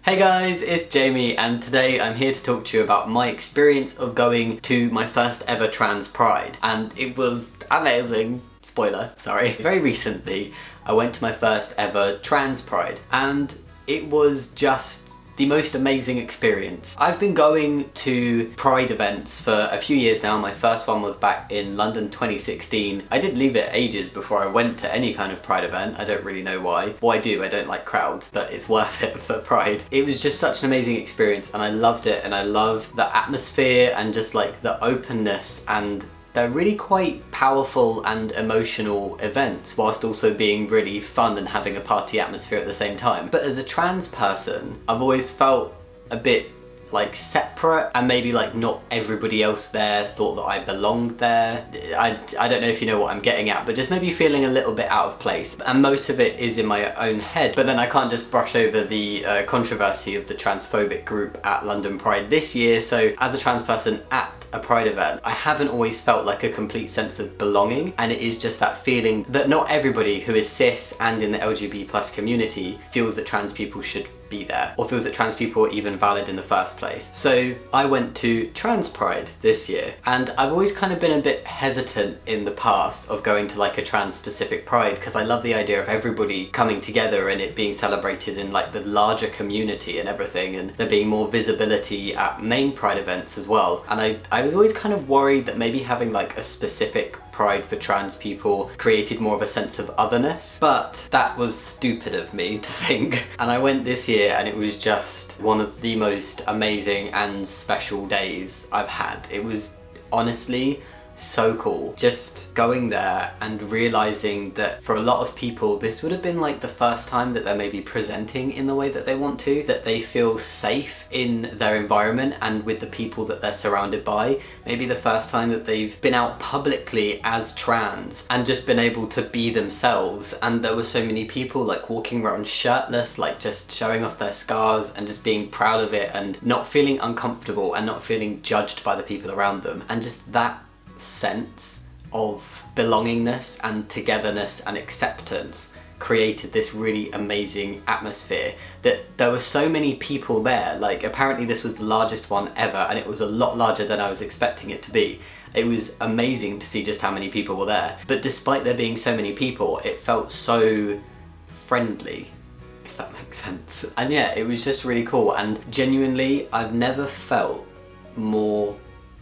Hey guys, it's Jamie and today I'm here to talk to you about my experience of going to my first ever trans pride, and it was amazing. Spoiler, sorry. Very recently I went to my first ever trans pride and it was just the most amazing experience. I've been going to pride events for a few years now. My first one was back in London 2016. I did leave it ages before I went to any kind of pride event. I don't really know why. Well, I do, I don't like crowds, but it's worth it for pride. It was just such an amazing experience and I loved it, and I love the atmosphere and just like the openness, and they're really quite powerful and emotional events whilst also being really fun and having a party atmosphere at the same time. But as a trans person, I've always felt a bit like separate, and maybe like not everybody else there thought that I belonged there. I don't know if you know what I'm getting at, but just maybe feeling a little bit out of place. And most of it is in my own head, but then I can't just brush over the controversy of the transphobic group at London Pride this year. So as a trans person at a pride event, I haven't always felt like a complete sense of belonging, and it is just that feeling that not everybody who is cis and in the LGBT+ community feels that trans people should be there, or feels that trans people are even valid in the first place. So I went to Trans Pride this year, and I've always kind of been a bit hesitant in the past of going to like a trans specific pride, because I love the idea of everybody coming together and it being celebrated in like the larger community and everything, and there being more visibility at main pride events as well. And I was always kind of worried that maybe having like a specific pride for trans people created more of a sense of otherness, but that was stupid of me to think. And I went this year and it was just one of the most amazing and special days I've had. It was honestly so cool just going there and realizing that for a lot of people this would have been like the first time that they're maybe presenting in the way that they want to, that they feel safe in their environment and with the people that they're surrounded by. Maybe the first time that they've been out publicly as trans and just been able to be themselves, and there were so many people like walking around shirtless, like just showing off their scars and just being proud of it and not feeling uncomfortable and not feeling judged by the people around them. And just that sense of belongingness and togetherness and acceptance created this really amazing atmosphere, that there were so many people there. Like apparently this was the largest one ever, and it was a lot larger than I was expecting it to be. It was amazing to see just how many people were there, but despite there being so many people, it felt so friendly, if that makes sense. And yeah, it was just really cool, and genuinely I've never felt more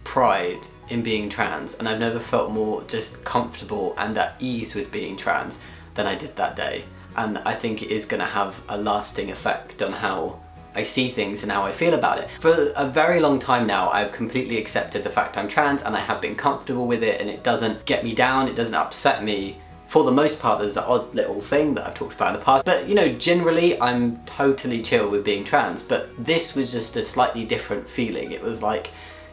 pride in being trans, and I've never felt more just comfortable and at ease with being trans than I did that day. And I think it is going to have a lasting effect on how I see things and how I feel about it. For a very long time now, I've completely accepted the fact I'm trans, and I have been comfortable with it, and it doesn't get me down, it doesn't upset me. For the most part, there's the odd little thing that I've talked about in the past, but you know, generally I'm totally chill with being trans. But this was just a slightly different feeling. It was like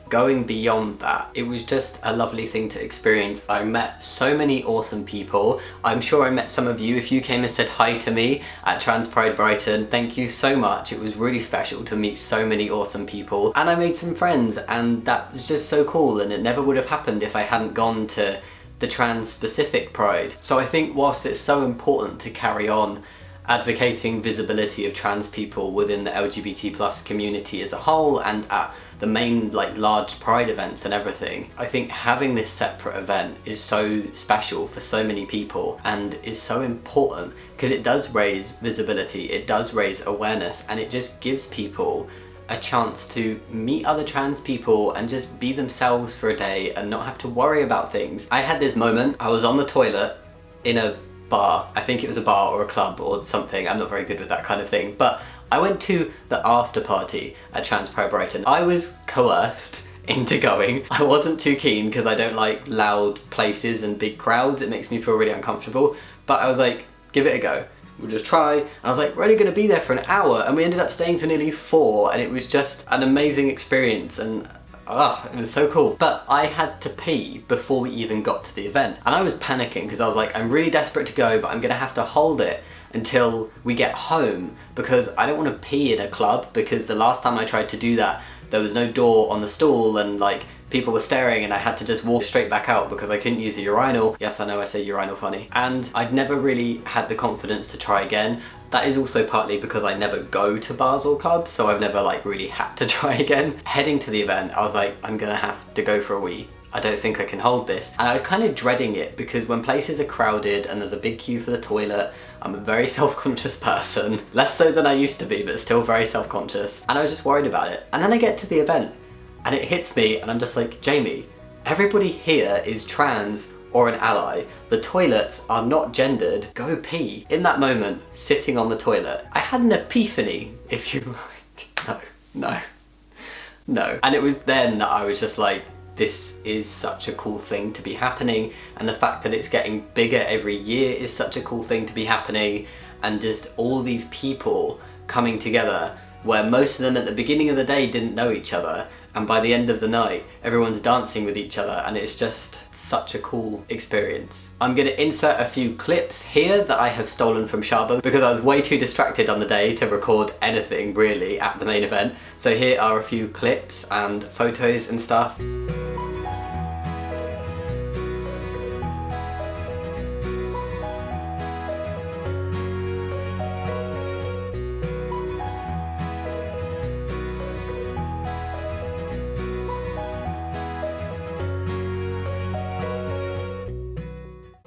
going beyond that. It was just a lovely thing to experience. I met so many awesome people. I'm sure I met some of you if you came and said hi to me at Trans Pride Brighton. Thank you so much. It was really special to meet so many awesome people, and I made some friends, and that was just so cool, and it never would have happened if I hadn't gone to the trans specific pride. So I think whilst it's so important to carry on advocating visibility of trans people within the LGBT+ community as a whole and at the main like large pride events and everything, I think having this separate event is so special for so many people and is so important, because it does raise visibility, it does raise awareness, and it just gives people a chance to meet other trans people and just be themselves for a day and not have to worry about things. I had this moment, I was on the toilet in a bar, I think it was a bar or a club or something, I'm not very good with that kind of thing, but I went to the after party at Trans Pride Brighton. I was coerced into going. I wasn't too keen because I don't like loud places and big crowds, it makes me feel really uncomfortable, but I was like, give it a go, we'll just try. And I was like, we're only going to be there for an hour, and we ended up staying for nearly 4, and it was just an amazing experience, and it was so cool. But I had to pee before we even got to the event, and I was panicking because I was like, I'm really desperate to go, but I'm gonna have to hold it until we get home because I don't want to pee in a club, because the last time I tried to do that there was no door on the stool and like people were staring and I had to just walk straight back out because I couldn't use the urinal. Yes, I know I say urinal funny. And I'd never really had the confidence to try again. That is also partly because I never go to bars or clubs, so I've never like really had to try again. Heading to the event, I was like, I'm gonna have to go for a wee. I don't think I can hold this. And I was kind of dreading it because when places are crowded and there's a big queue for the toilet, I'm a very self-conscious person. Less so than I used to be, but still very self-conscious. And I was just worried about it. And then I get to the event and it hits me and I'm just like, Jamie, everybody here is trans or an ally. The toilets are not gendered. Go pee. In that moment, sitting on the toilet, I had an epiphany, if you like. No. And it was then that I was just like, this is such a cool thing to be happening, and the fact that it's getting bigger every year is such a cool thing to be happening, and just all these people coming together where most of them at the beginning of the day didn't know each other, and by the end of the night everyone's dancing with each other, and it's just such a cool experience. I'm gonna insert a few clips here that I have stolen from Shaba because I was way too distracted on the day to record anything really at the main event. So here are a few clips and photos and stuff.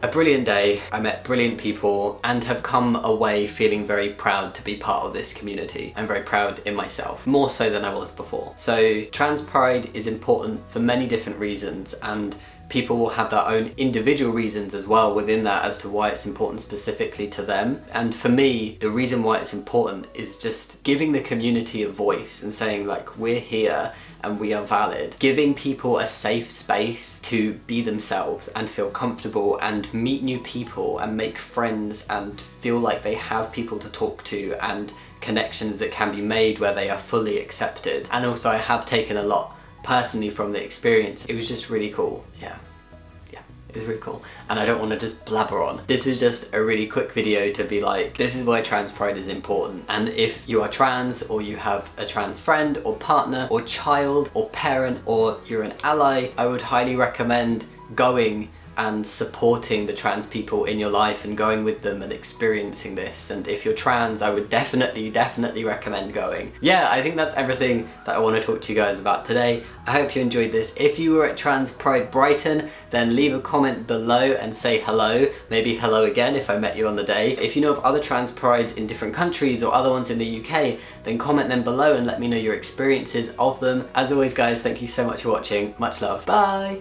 A brilliant day, I met brilliant people and have come away feeling very proud to be part of this community. I'm very proud in myself, more so than I was before. So trans pride is important for many different reasons, and people will have their own individual reasons as well within that as to why it's important specifically to them. And for me, the reason why it's important is just giving the community a voice and saying like, we're here and we are valid. Giving people a safe space to be themselves and feel comfortable and meet new people and make friends and feel like they have people to talk to and connections that can be made where they are fully accepted. And also I have taken a lot personally from the experience. It was just really cool. Yeah, it was really cool. And I don't want to just blabber on. This was just a really quick video to be like, this is why trans pride is important. And if you are trans, or you have a trans friend or partner or child or parent, or you're an ally, I would highly recommend going and supporting the trans people in your life and going with them and experiencing this. And if you're trans, I would definitely recommend going. Yeah, I think that's everything that I want to talk to you guys about today. I hope you enjoyed this. If you were at Trans Pride Brighton, then leave a comment below and say hello. Maybe hello again if I met you on the day. If you know of other trans prides in different countries or other ones in the UK, then comment them below and let me know your experiences of them. As always guys, thank you so much for watching. Much love. Bye!